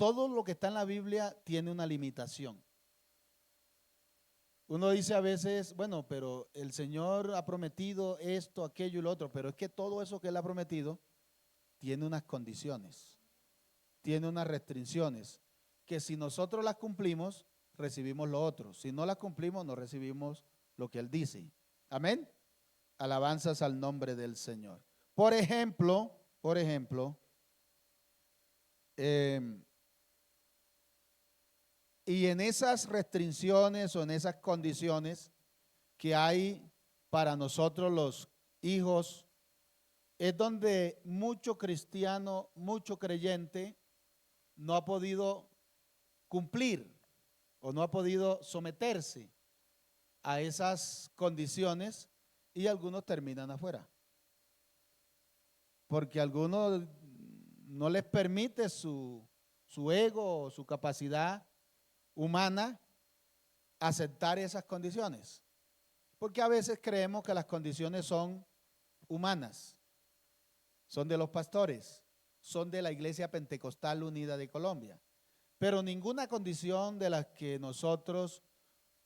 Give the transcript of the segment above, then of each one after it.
todo lo que está en la Biblia tiene una limitación. Uno dice a veces, bueno, pero el Señor ha prometido esto, aquello y lo otro, pero es que todo eso que Él ha prometido tiene unas condiciones, tiene unas restricciones, que si nosotros las cumplimos, recibimos lo otro. Si no las cumplimos, no recibimos lo que Él dice. Amén. Alabanzas al nombre del Señor. Por ejemplo, y en esas restricciones o en esas condiciones que hay para nosotros los hijos, es donde mucho cristiano, mucho creyente no ha podido cumplir o no ha podido someterse a esas condiciones y algunos terminan afuera. Porque a algunos no les permite su ego o su capacidad humana aceptar esas condiciones. Porque a veces creemos que las condiciones son humanas, son de los pastores, son de la Iglesia Pentecostal Unida de Colombia. Pero ninguna condición de las que nosotros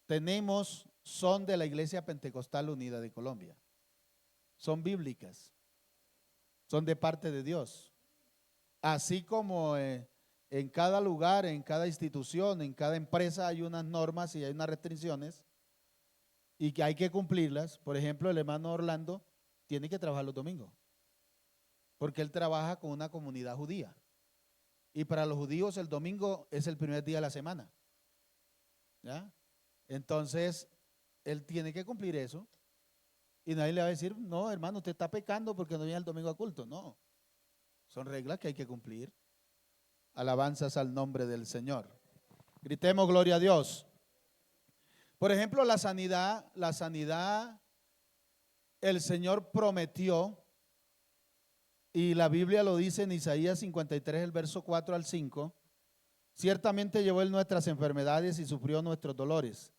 tenemos son de la Iglesia Pentecostal Unida de Colombia. Son bíblicas, son de parte de Dios. Así como en cada lugar, en cada institución, en cada empresa hay unas normas y hay unas restricciones y que hay que cumplirlas. Por ejemplo, el hermano Orlando tiene que trabajar los domingos porque él trabaja con una comunidad judía. Y para los judíos el domingo es el primer día de la semana. ¿Ya? Entonces, él tiene que cumplir eso. Y nadie le va a decir, no, hermano, usted está pecando porque no viene el domingo a culto. No, son reglas que hay que cumplir. Alabanzas al nombre del Señor. Gritemos gloria a Dios. Por ejemplo, la sanidad, el Señor prometió, y la Biblia lo dice en Isaías 53, el verso 4 al 5, ciertamente llevó Él nuestras enfermedades y sufrió nuestros dolores.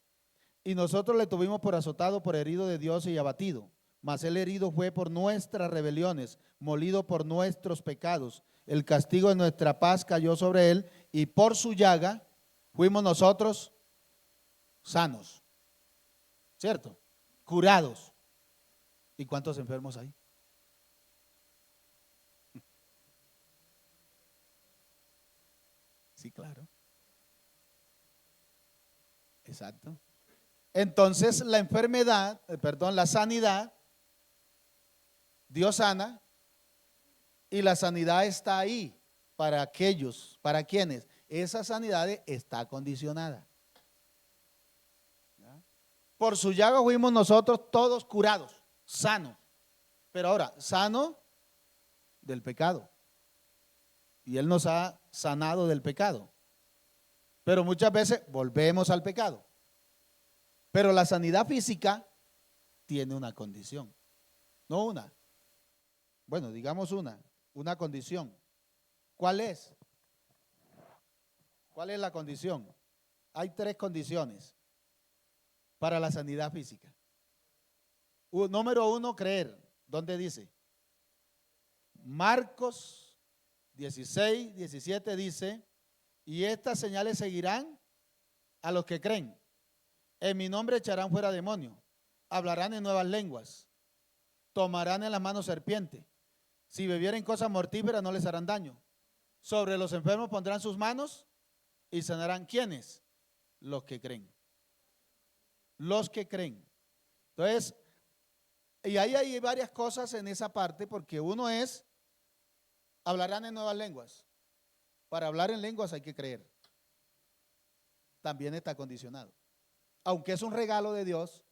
Y nosotros le tuvimos por azotado, por herido de Dios y abatido. Mas Él herido fue por nuestras rebeliones, molido por nuestros pecados. El castigo de nuestra paz cayó sobre Él y por su llaga fuimos nosotros sanos. ¿Cierto? Curados. ¿Y cuántos enfermos hay? Sí, claro. Exacto. Entonces la enfermedad, la sanidad, Dios sana y la sanidad está ahí para aquellos, para quienes esa sanidad está condicionada. ¿Ya? Por su llaga fuimos nosotros todos curados, sanos. Pero ahora, sano del pecado. Y Él nos ha sanado del pecado. Pero muchas veces volvemos al pecado. Pero la sanidad física tiene una condición. No una. Bueno, digamos una condición. ¿Cuál es? ¿Cuál es la condición? Hay 3 condiciones para la sanidad física. Número 1, creer. ¿Dónde dice? Marcos 16, 17 dice, y estas señales seguirán a los que creen. En mi nombre echarán fuera demonios, hablarán en nuevas lenguas, tomarán en las manos serpiente. Si bebieren cosas mortíferas no les harán daño. Sobre los enfermos pondrán sus manos y sanarán. ¿Quiénes? Los que creen. Los que creen. Entonces, y ahí hay varias cosas en esa parte, porque uno es, hablarán en nuevas lenguas. Para hablar en lenguas hay que creer. También está condicionado. Aunque es un regalo de Dios,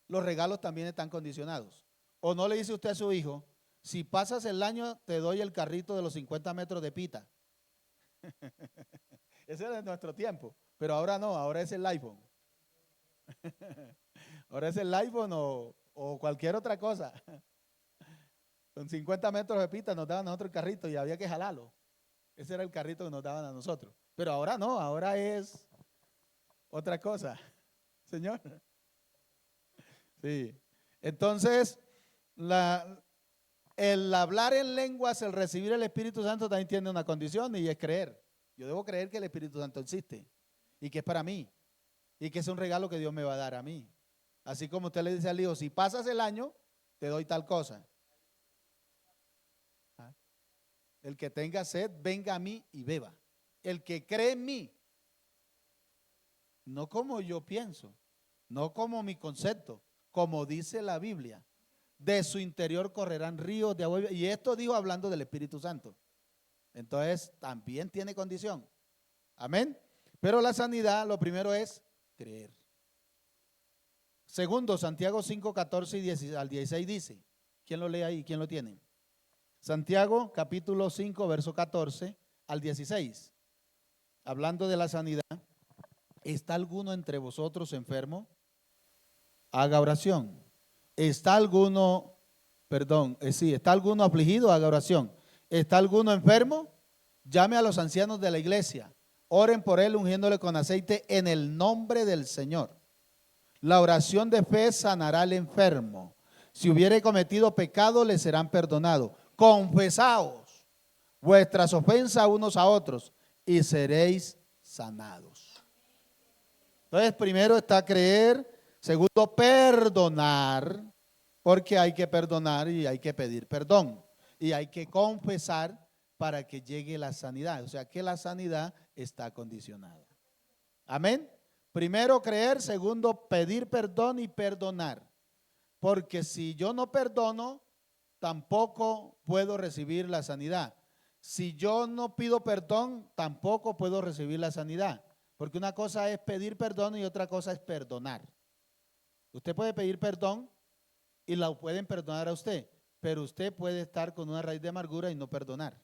los regalos también están condicionados. ¿O no le dice usted a su hijo, si pasas el año te doy el carrito de los 50 metros de pita? Ese era de nuestro tiempo, pero ahora no, ahora es el iPhone. Ahora es el iPhone o cualquier otra cosa. Con 50 metros de pita nos daban a nosotros el carrito y había que jalarlo. Ese era el carrito que nos daban a nosotros. Pero ahora no, ahora es otra cosa. Señor. Sí. Entonces, el hablar en lenguas, el recibir el Espíritu Santo también tiene una condición y es creer. Yo debo creer que el Espíritu Santo existe y que es para mí y que es un regalo que Dios me va a dar a mí. Así como usted le dice al hijo, si pasas el año, te doy tal cosa. ¿Ah? El que tenga sed, venga a mí y beba. El que cree en mí, no como yo pienso, no como mi concepto, como dice la Biblia, de su interior correrán ríos de agua. Y esto dijo hablando del Espíritu Santo. Entonces también tiene condición. Amén. Pero la sanidad, lo primero es creer. Segundo, Santiago 5, 14 y al 16 dice. ¿Quién lo lee ahí? ¿Quién lo tiene? Santiago capítulo 5, verso 14 al 16. Hablando de la sanidad. ¿Está alguno entre vosotros enfermo? Haga oración. ¿Está alguno, está alguno afligido? Haga oración. ¿Está alguno enfermo? Llame a los ancianos de la iglesia. Oren por él ungiéndole con aceite en el nombre del Señor. La oración de fe sanará al enfermo. Si hubiere cometido pecado, le serán perdonados. Confesaos vuestras ofensas unos a otros y seréis sanados. Entonces, primero está creer. Segundo, perdonar, porque hay que perdonar y hay que pedir perdón. Y hay que confesar para que llegue la sanidad. O sea, que la sanidad está condicionada. Amén. Primero creer, segundo pedir perdón y perdonar. Porque si yo no perdono, tampoco puedo recibir la sanidad. Si yo no pido perdón, tampoco puedo recibir la sanidad. Porque una cosa es pedir perdón y otra cosa es perdonar. Usted puede pedir perdón y la pueden perdonar a usted, pero usted puede estar con una raíz de amargura y no perdonar.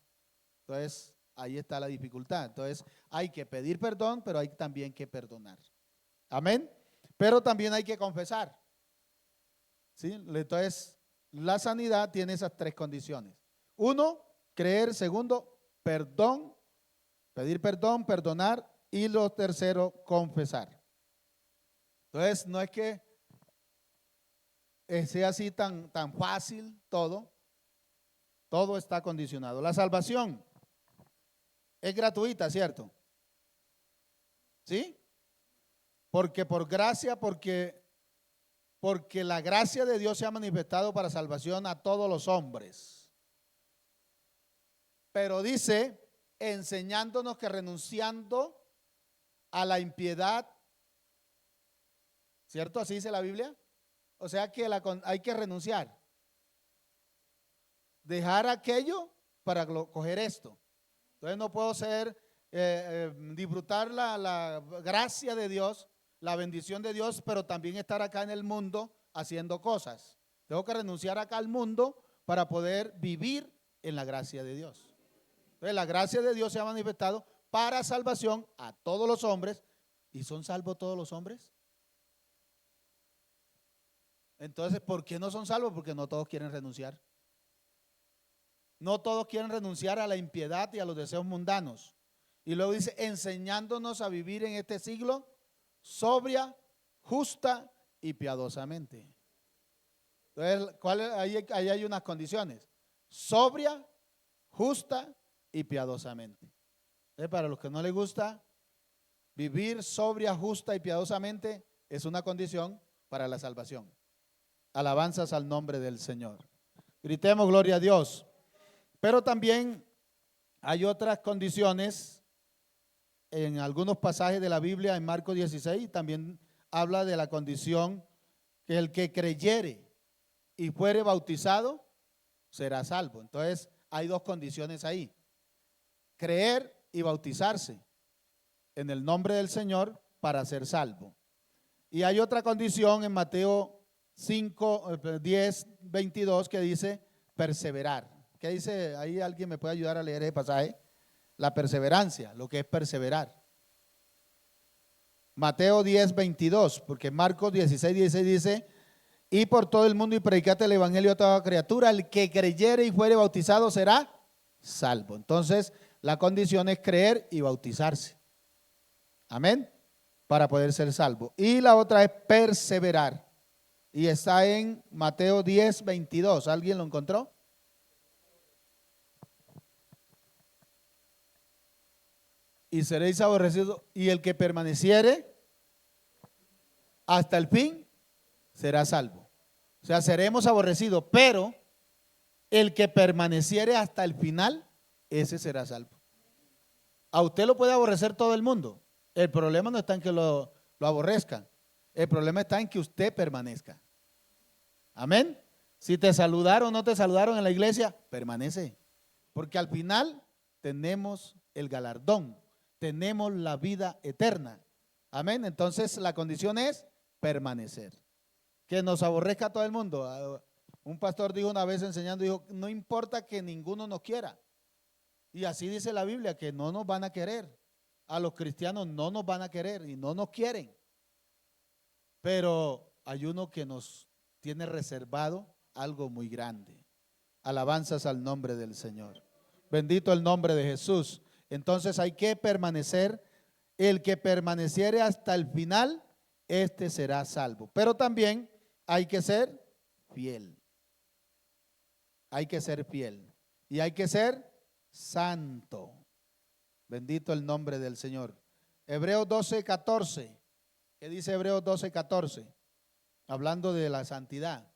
Entonces, ahí está la dificultad. Entonces, hay que pedir perdón, pero hay también que perdonar. Amén. Pero también hay que confesar. ¿Sí? Entonces, la sanidad tiene esas tres condiciones. Uno, creer. Segundo, perdón, pedir perdón, perdonar. Y lo tercero, confesar. Entonces, no es que sea así tan fácil todo. Todo está condicionado. La salvación es gratuita, ¿cierto? ¿Sí? Porque por gracia, porque la gracia de Dios se ha manifestado para salvación a todos los hombres. Pero dice, enseñándonos que renunciando a la impiedad, ¿cierto? Así dice la Biblia. O sea que hay que renunciar. Dejar aquello para coger esto. Entonces no puedo disfrutar la gracia de Dios, la bendición de Dios, pero también estar acá en el mundo haciendo cosas. Tengo que renunciar acá al mundo para poder vivir en la gracia de Dios. Entonces la gracia de Dios se ha manifestado para salvación a todos los hombres. ¿Y son salvos todos los hombres? Entonces, ¿por qué no son salvos? Porque no todos quieren renunciar. No todos quieren renunciar a la impiedad y a los deseos mundanos. Y luego dice, enseñándonos a vivir en este siglo sobria, justa y piadosamente. Entonces, ahí hay unas condiciones. Sobria, justa y piadosamente. Entonces, para los que no les gusta, vivir sobria, justa y piadosamente es una condición para la salvación. Alabanzas al nombre del Señor. Gritemos gloria a Dios. Pero también hay otras condiciones en algunos pasajes de la Biblia, en Marcos 16, también habla de la condición que el que creyere y fuere bautizado será salvo. Entonces hay dos condiciones ahí: creer y bautizarse en el nombre del Señor para ser salvo. Y hay otra condición en Mateo 5, 10, 22 que dice perseverar. ¿Qué dice? Ahí alguien me puede ayudar a leer ese pasaje. La perseverancia, lo que es perseverar. Mateo 10, 22, porque Marcos 16, 16 dice, y por todo el mundo y predicate el evangelio a toda criatura, el que creyere y fuere bautizado será salvo. Entonces, la condición es creer y bautizarse. Amén. Para poder ser salvo. Y la otra es perseverar. Y está en Mateo 10, 22. ¿Alguien lo encontró? y seréis aborrecidos, y el que permaneciere hasta el fin será salvo. O sea, seremos aborrecidos, pero el que permaneciere hasta el final, ese será salvo. A usted lo puede aborrecer todo el mundo. El problema no está en que lo aborrezcan. El problema está en que usted permanezca. Amén. Si te saludaron o no te saludaron en la iglesia, permanece. Porque al final tenemos el galardón, tenemos la vida eterna. Amén. Entonces la condición es permanecer. Que nos aborrezca a todo el mundo. Un pastor dijo una vez enseñando, dijo, no importa que ninguno nos quiera. Y así dice la Biblia, que no nos van a querer. A los cristianos no nos van a querer y no nos quieren. Pero hay uno que nos tiene reservado algo muy grande. Alabanzas al nombre del Señor. Bendito el nombre de Jesús. Entonces hay que permanecer. El que permaneciere hasta el final, este será salvo. Pero también hay que ser fiel. Hay que ser fiel. Y hay que ser santo. Bendito el nombre del Señor. Hebreos 12:14. ¿Qué dice Hebreos 12:14? Hablando de la santidad.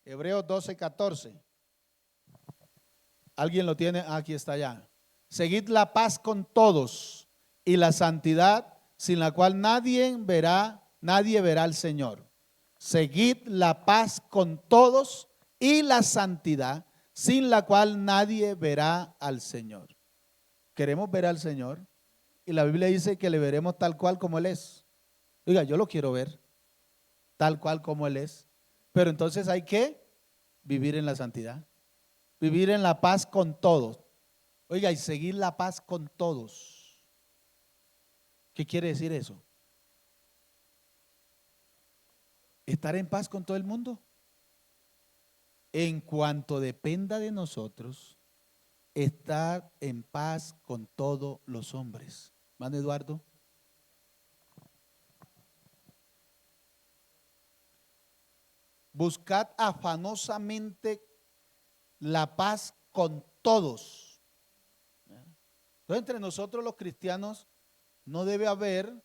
Hebreos 12:14. ¿Alguien lo tiene? Aquí está ya. Seguid la paz con todos y la santidad, sin la cual nadie verá al Señor. Seguid la paz con todos y la santidad, sin la cual nadie verá al Señor. Queremos ver al Señor y la Biblia dice que le veremos tal cual como Él es. Oiga, yo lo quiero ver tal cual como Él es, pero entonces hay que vivir en la santidad, vivir en la paz con todos. Oiga, y seguir la paz con todos. ¿Qué quiere decir eso? Estar en paz con todo el mundo. En cuanto dependa de nosotros, estar en paz con todos los hombres. ¿Man Eduardo? Buscad afanosamente la paz con todos. Entonces, entre nosotros los cristianos no debe haber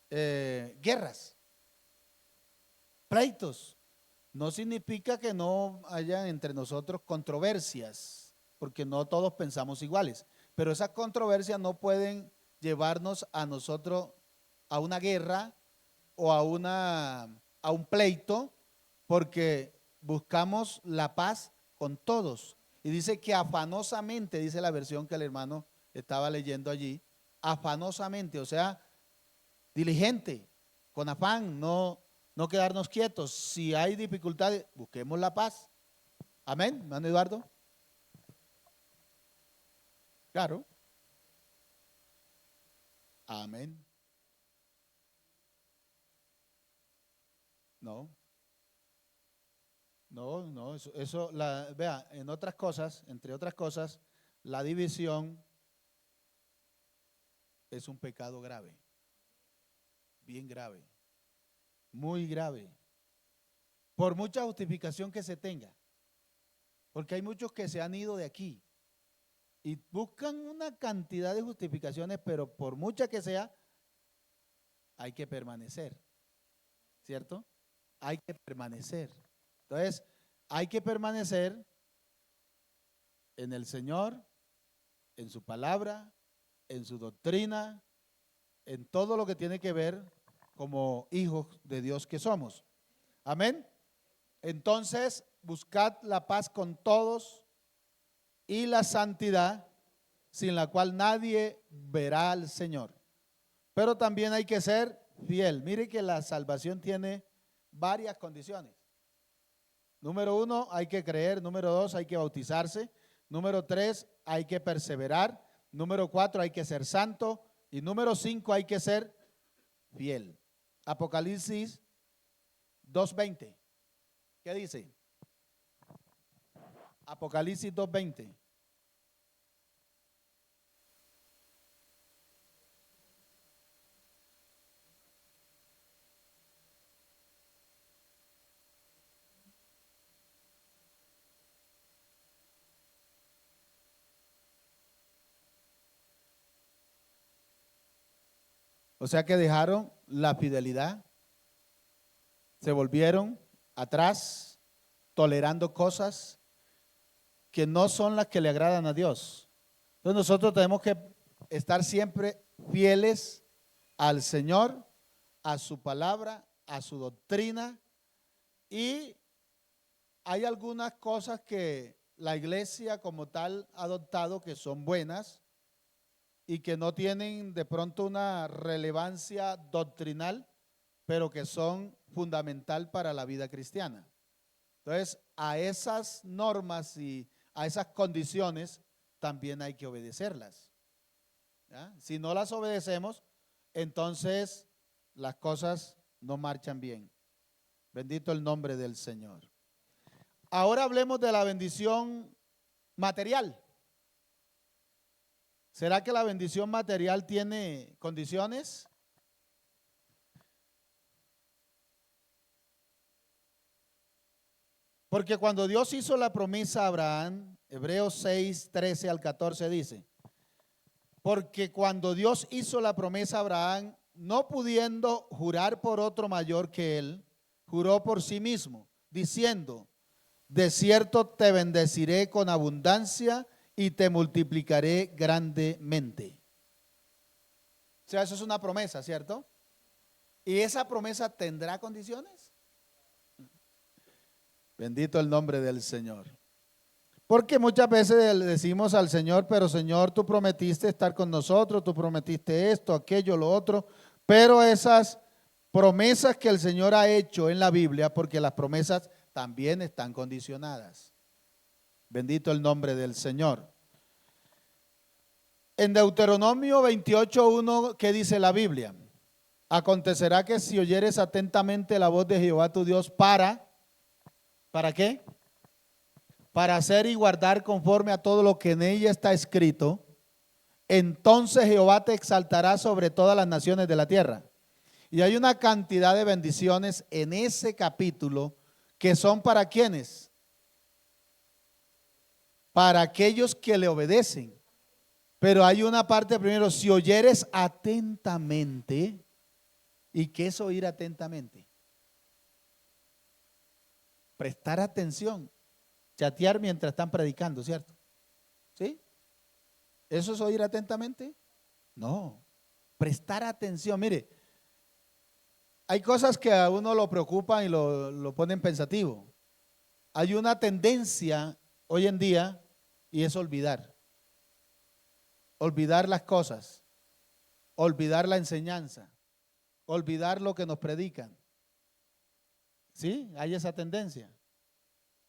guerras, pleitos. No significa que no haya entre nosotros controversias, porque no todos pensamos iguales, pero esas controversias no pueden llevarnos a nosotros a una guerra o a un pleito, porque buscamos la paz con todos. Y dice que afanosamente, dice la versión que el hermano estaba leyendo allí, afanosamente, o sea, diligente, con afán, no quedarnos quietos. Si hay dificultades, busquemos la paz. Amén, hermano Eduardo. Claro. Amén. No. No, vea, en otras cosas, entre otras cosas, la división es un pecado grave, bien grave, muy grave, por mucha justificación que se tenga, porque hay muchos que se han ido de aquí y buscan una cantidad de justificaciones, pero por mucha que sea, hay que permanecer, ¿cierto? Hay que permanecer. Entonces, hay que permanecer en el Señor, en su palabra, en su doctrina, en todo lo que tiene que ver como hijos de Dios que somos. Amén. Entonces, buscad la paz con todos y la santidad, sin la cual nadie verá al Señor. Pero también hay que ser fiel. Mire que la salvación tiene varias condiciones. Número 1, hay que creer. Número 2, hay que bautizarse. Número 3, hay que perseverar. Número 4, hay que ser santo. Y número 5, hay que ser fiel. Apocalipsis 2:20. ¿Qué dice? Apocalipsis 2:20. O sea que dejaron la fidelidad, se volvieron atrás, tolerando cosas que no son las que le agradan a Dios. Entonces nosotros tenemos que estar siempre fieles al Señor, a su palabra, a su doctrina, y hay algunas cosas que la iglesia como tal ha adoptado que son buenas y que no tienen de pronto una relevancia doctrinal, pero que son fundamental para la vida cristiana. Entonces, a esas normas y a esas condiciones también hay que obedecerlas, ¿ya? Si no las obedecemos, entonces las cosas no marchan bien. Bendito el nombre del Señor. Ahora hablemos de la bendición material. ¿Será que la bendición material tiene condiciones? Porque cuando Dios hizo la promesa a Abraham, Hebreos 6, 13 al 14 dice, porque cuando Dios hizo la promesa a Abraham, no pudiendo jurar por otro mayor que él, juró por sí mismo, diciendo, de cierto te bendeciré con abundancia y te multiplicaré grandemente. O sea, eso es una promesa, ¿cierto? ¿Y esa promesa tendrá condiciones? Bendito el nombre del Señor. Porque muchas veces le decimos al Señor, pero Señor, tú prometiste estar con nosotros, tú prometiste esto, aquello, lo otro, pero esas promesas que el Señor ha hecho en la Biblia, porque las promesas también están condicionadas. Bendito el nombre del Señor. En Deuteronomio 28:1, ¿qué dice la Biblia? Acontecerá que si oyeres atentamente la voz de Jehová tu Dios ¿para qué? Para hacer y guardar conforme a todo lo que en ella está escrito, entonces Jehová te exaltará sobre todas las naciones de la tierra. Y hay una cantidad de bendiciones en ese capítulo que son para quienes, para aquellos que le obedecen. Pero hay una parte primero, si oyeres atentamente. ¿Y qué es oír atentamente? Prestar atención, chatear mientras están predicando, ¿cierto? ¿Sí? ¿Eso es oír atentamente? No, prestar atención. Mire, hay cosas que a uno lo preocupan y lo ponen pensativo. Hay una tendencia hoy en día y es olvidar. Olvidar las cosas, olvidar la enseñanza, olvidar lo que nos predican. ¿Sí? Hay esa tendencia.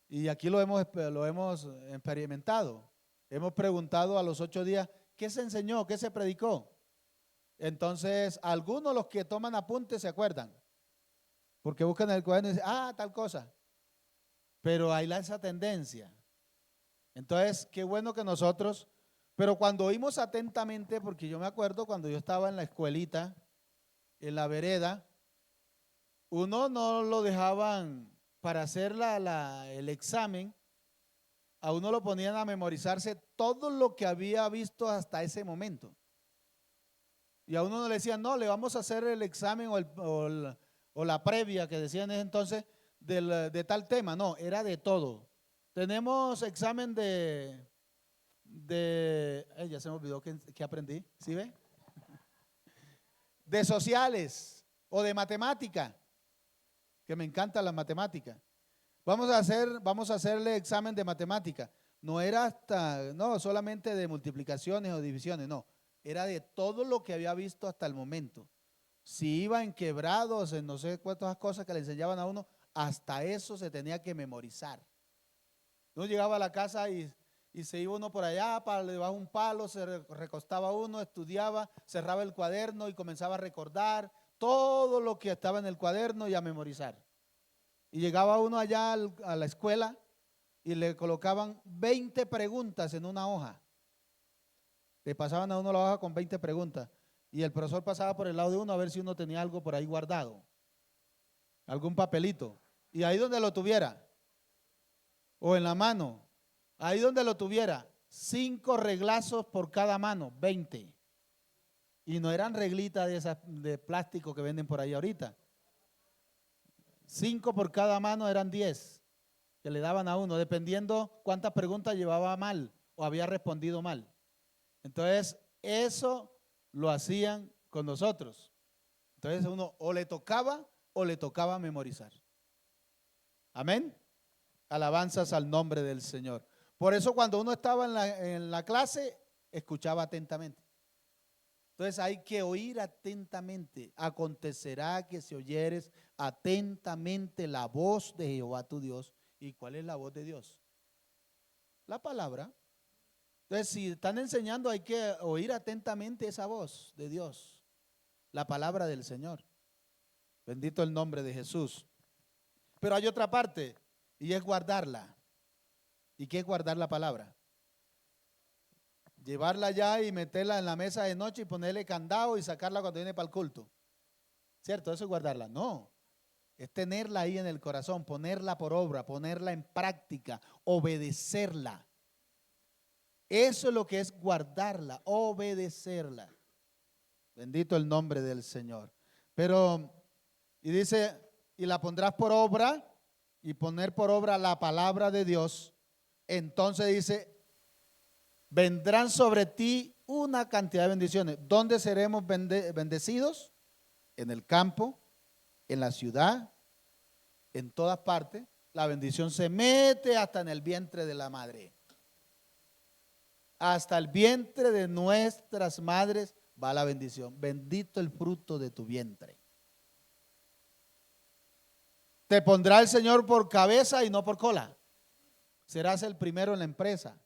Y aquí lo hemos experimentado. Hemos preguntado a los 8 días, ¿qué se enseñó? ¿Qué se predicó? Entonces, algunos los que toman apuntes se acuerdan, porque buscan en el cuaderno y dicen, tal cosa. Pero hay esa tendencia. Entonces, qué bueno que nosotros, pero cuando oímos atentamente, porque yo me acuerdo cuando yo estaba en la escuelita, en la vereda, uno no lo dejaban para hacer el examen, a uno lo ponían a memorizarse todo lo que había visto hasta ese momento. Y a uno no le decían, no, le vamos a hacer el examen o la previa que decían en ese entonces de tal tema. No, era de todo. Tenemos examen ya se me olvidó que aprendí, ¿sí ve? De sociales o de matemática, que me encanta la matemática. Vamos a hacerle examen de matemática. No era no solamente de multiplicaciones o divisiones, no. Era de todo lo que había visto hasta el momento. Si iba en quebrados, en no sé cuántas cosas que le enseñaban a uno, hasta eso se tenía que memorizar. Uno llegaba a la casa y se iba uno por allá, para debajo de un palo, se recostaba uno, estudiaba, cerraba el cuaderno y comenzaba a recordar todo lo que estaba en el cuaderno y a memorizar. Y llegaba uno allá a la escuela y le colocaban 20 preguntas en una hoja. Le pasaban a uno la hoja con 20 preguntas. Y el profesor pasaba por el lado de uno a ver si uno tenía algo por ahí guardado. Algún papelito. Y ahí donde lo tuviera. O en la mano. Ahí donde lo tuviera. 5 reglazos por cada mano. 20. Y no eran reglitas de esas de plástico que venden por ahí ahorita. 5 por cada mano eran 10 que le daban a uno, dependiendo cuántas preguntas llevaba mal o había respondido mal. Entonces, eso lo hacían con nosotros. Entonces, uno o le tocaba memorizar. Amén. Alabanzas al nombre del Señor. Por eso cuando uno estaba en la clase, escuchaba atentamente. Entonces hay que oír atentamente. Acontecerá que si oyeres atentamente la voz de Jehová tu Dios. ¿Y cuál es la voz de Dios? La palabra. Entonces si están enseñando hay que oír atentamente esa voz de Dios. La palabra del Señor. Bendito el nombre de Jesús. Pero hay otra parte y es guardarla. ¿Y qué es guardar la palabra? Llevarla allá y meterla en la mesa de noche y ponerle candado y sacarla cuando viene para el culto. ¿Cierto? Eso es guardarla. No, es tenerla ahí en el corazón, ponerla por obra, ponerla en práctica, obedecerla. Eso es lo que es guardarla, obedecerla. Bendito el nombre del Señor. Pero, y dice, y la pondrás por obra, y poner por obra la palabra de Dios. Entonces dice, vendrán sobre ti una cantidad de bendiciones. ¿Dónde seremos bendecidos? En el campo, en la ciudad, en todas partes. La bendición se mete hasta en el vientre de la madre. Hasta el vientre de nuestras madres va la bendición. Bendito el fruto de tu vientre. Te pondrá el Señor por cabeza y no por cola. Serás el primero en la empresa.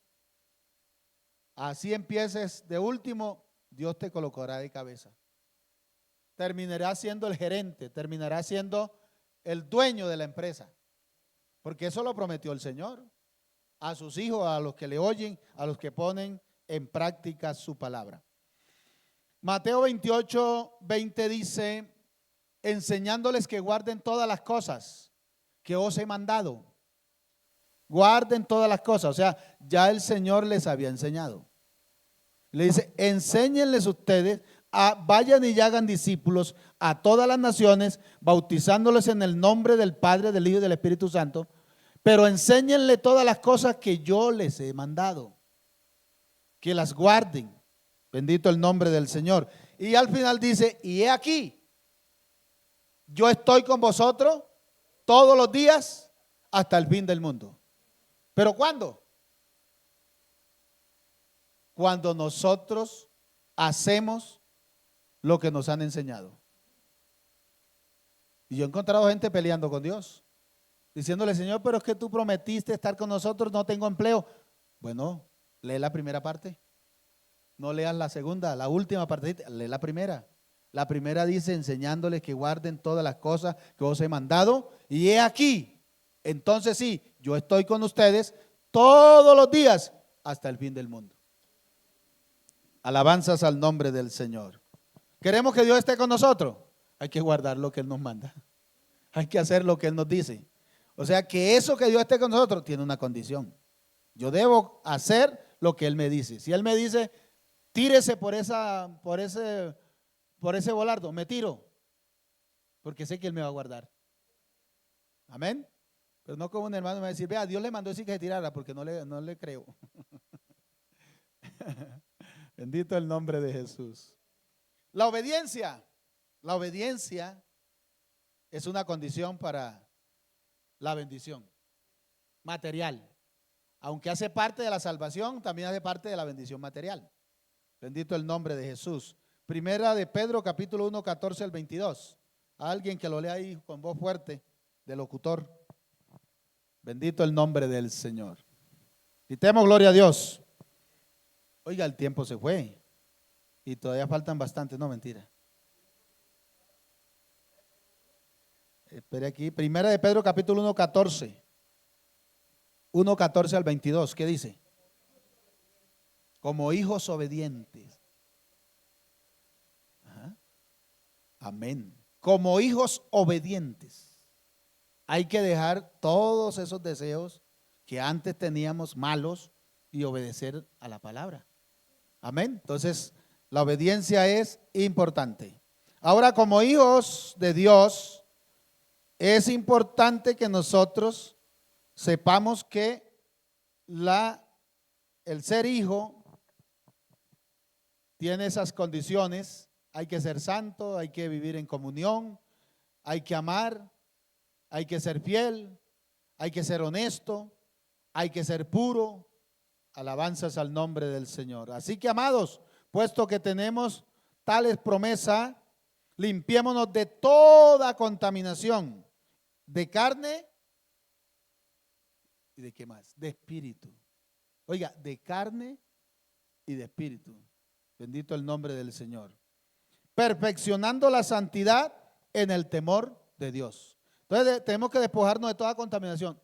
Así empieces de último, Dios te colocará de cabeza. Terminarás siendo el gerente, terminarás siendo el dueño de la empresa. Porque eso lo prometió el Señor a sus hijos, a los que le oyen, a los que ponen en práctica su palabra. Mateo 28, 20 dice, enseñándoles que guarden todas las cosas que os he mandado. Guarden todas las cosas. O sea, ya el Señor les había enseñado. Le dice, enséñenles ustedes, vayan y hagan discípulos a todas las naciones, bautizándoles en el nombre del Padre, del Hijo y del Espíritu Santo, pero enséñenle todas las cosas que yo les he mandado, que las guarden. Bendito el nombre del Señor. Y al final dice, y he aquí, yo estoy con vosotros todos los días hasta el fin del mundo. ¿Pero cuándo? Cuando nosotros hacemos lo que nos han enseñado. Y yo he encontrado gente peleando con Dios, diciéndole, Señor, pero es que tú prometiste estar con nosotros, no tengo empleo. Bueno, lee la primera parte. No leas la segunda, la última parte, lee la primera. La primera dice, enseñándoles que guarden todas las cosas que os he mandado. Y he aquí, entonces sí, yo estoy con ustedes todos los días hasta el fin del mundo. Alabanzas al nombre del Señor. ¿Queremos que Dios esté con nosotros? Hay que guardar lo que Él nos manda. Hay que hacer lo que Él nos dice. O sea que eso que Dios esté con nosotros tiene una condición. Yo debo hacer lo que Él me dice. Si Él me dice, tírese por ese volardo, me tiro. Porque sé que Él me va a guardar. Amén. Pero no como un hermano me va a decir, vea, Dios le mandó decir que se tirara porque no le creo. Bendito el nombre de Jesús. La obediencia es una condición para la bendición material. Aunque hace parte de la salvación, también hace parte de la bendición material. Bendito el nombre de Jesús. Primera de Pedro, capítulo 1, 14 al 22. Alguien que lo lea ahí con voz fuerte, de locutor. Bendito el nombre del Señor. Gritemos gloria a Dios. Oiga, el tiempo se fue y todavía faltan bastantes, no, mentira. Espere aquí, primera de Pedro capítulo 1, 14. 1, 14 al 22, ¿qué dice? Como hijos obedientes. Ajá. Amén. Como hijos obedientes. Hay que dejar todos esos deseos que antes teníamos malos y obedecer a la palabra. Amén. Entonces, La obediencia es importante. Ahora, como hijos de Dios, es importante que nosotros sepamos que el ser hijo tiene esas condiciones. Hay que ser santo, hay que vivir en comunión, hay que amar, hay que ser fiel, hay que ser honesto, hay que ser puro. Alabanzas al nombre del Señor. Así que, amados, puesto que tenemos tales promesas, limpiémonos de toda contaminación, de carne y de qué más, de espíritu. Oiga, de carne y de espíritu. Bendito el nombre del Señor. Perfeccionando la santidad en el temor de Dios. Entonces tenemos que despojarnos de toda contaminación,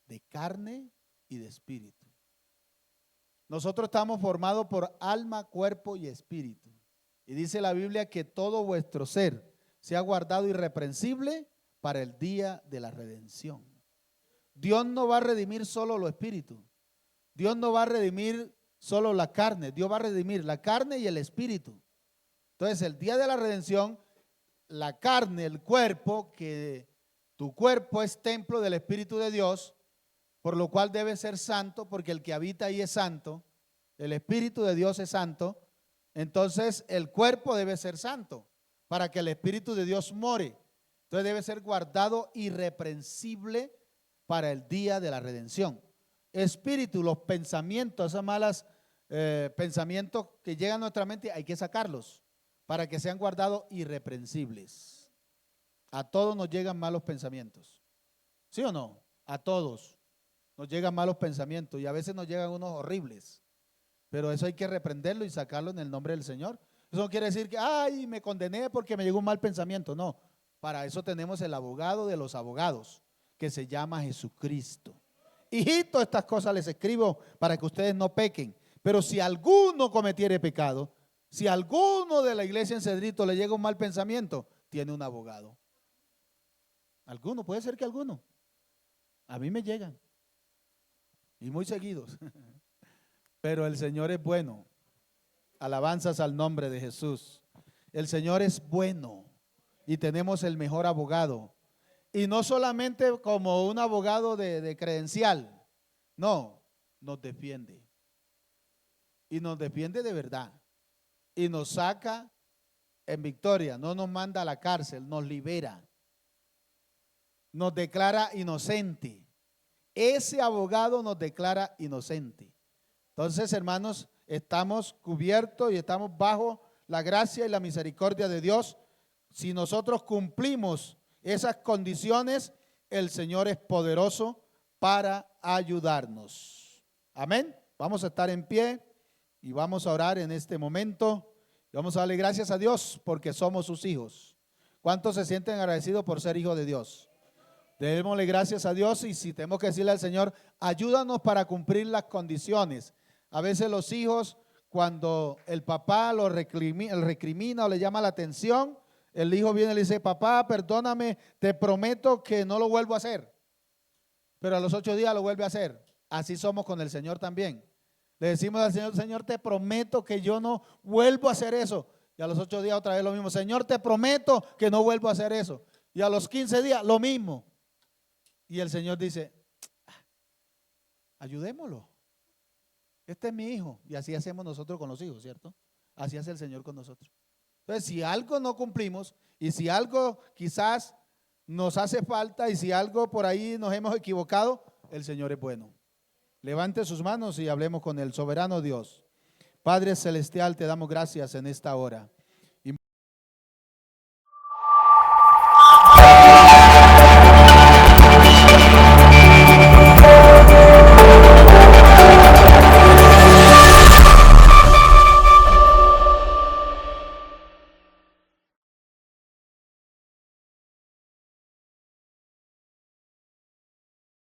de carne y de espíritu. Nosotros estamos formados por alma, cuerpo y espíritu. Y dice la Biblia que todo vuestro ser sea guardado irreprensible para el día de la redención. Dios no va a redimir solo los espíritus. Dios no va a redimir solo la carne. Dios va a redimir la carne y el espíritu. Entonces, el día de la redención, la carne, el cuerpo, que tu cuerpo es templo del Espíritu de Dios, por lo cual debe ser santo, porque el que habita ahí es santo, el Espíritu de Dios es santo, entonces el cuerpo debe ser santo, para que el Espíritu de Dios more. Entonces debe ser guardado irreprensible para el día de la redención. Espíritu, los pensamientos, esos malos pensamientos que llegan a nuestra mente, hay que sacarlos para que sean guardados irreprensibles. A todos nos llegan malos pensamientos, ¿sí o no? A todos nos llegan malos pensamientos y a veces nos llegan unos horribles, pero eso hay que reprenderlo y sacarlo en el nombre del Señor. Eso no quiere decir que, ay, me condené porque me llegó un mal pensamiento. No, para eso tenemos el abogado de los abogados, que se llama Jesucristo. Hijito, estas cosas les escribo para que ustedes no pequen. Pero si alguno cometiere pecado, si alguno de la iglesia en Cedrito le llega un mal pensamiento, tiene un abogado. Alguno, puede ser que alguno. A mí me llegan. Y muy seguidos. Pero el Señor es bueno. Alabanzas al nombre de Jesús. El Señor es bueno y tenemos el mejor abogado. Y no solamente como un abogado de credencial. No, nos defiende. Y nos defiende de verdad. Y nos saca en victoria. No nos manda a la cárcel, nos libera. Nos declara inocente. Ese abogado nos declara inocente. Entonces, hermanos, estamos cubiertos y estamos bajo la gracia y la misericordia de Dios. Si nosotros cumplimos esas condiciones, el Señor es poderoso para ayudarnos. Amén. Vamos a estar en pie y vamos a orar en este momento. Y vamos a darle gracias a Dios porque somos sus hijos. ¿Cuántos se sienten agradecidos por ser hijos de Dios? Démosle gracias a Dios y si tenemos que decirle al Señor, ayúdanos para cumplir las condiciones. A veces los hijos, cuando el papá lo recrimina o le llama la atención, el hijo viene y le dice, papá, perdóname, te prometo que no lo vuelvo a hacer. Pero a los 8 días lo vuelve a hacer. Así somos con el Señor también. Le decimos al Señor, Señor, te prometo que yo no vuelvo a hacer eso. Y a los 8 días otra vez lo mismo. Señor, te prometo que no vuelvo a hacer eso. Y a los 15 días lo mismo. Y el Señor dice, ayudémoslo. Este es mi hijo. Y así hacemos nosotros con los hijos, ¿cierto? Así hace el Señor con nosotros. Entonces, si algo no cumplimos y si algo quizás nos hace falta y si algo por ahí nos hemos equivocado, el Señor es bueno. Levante sus manos y hablemos con el soberano Dios. Padre celestial, te damos gracias en esta hora.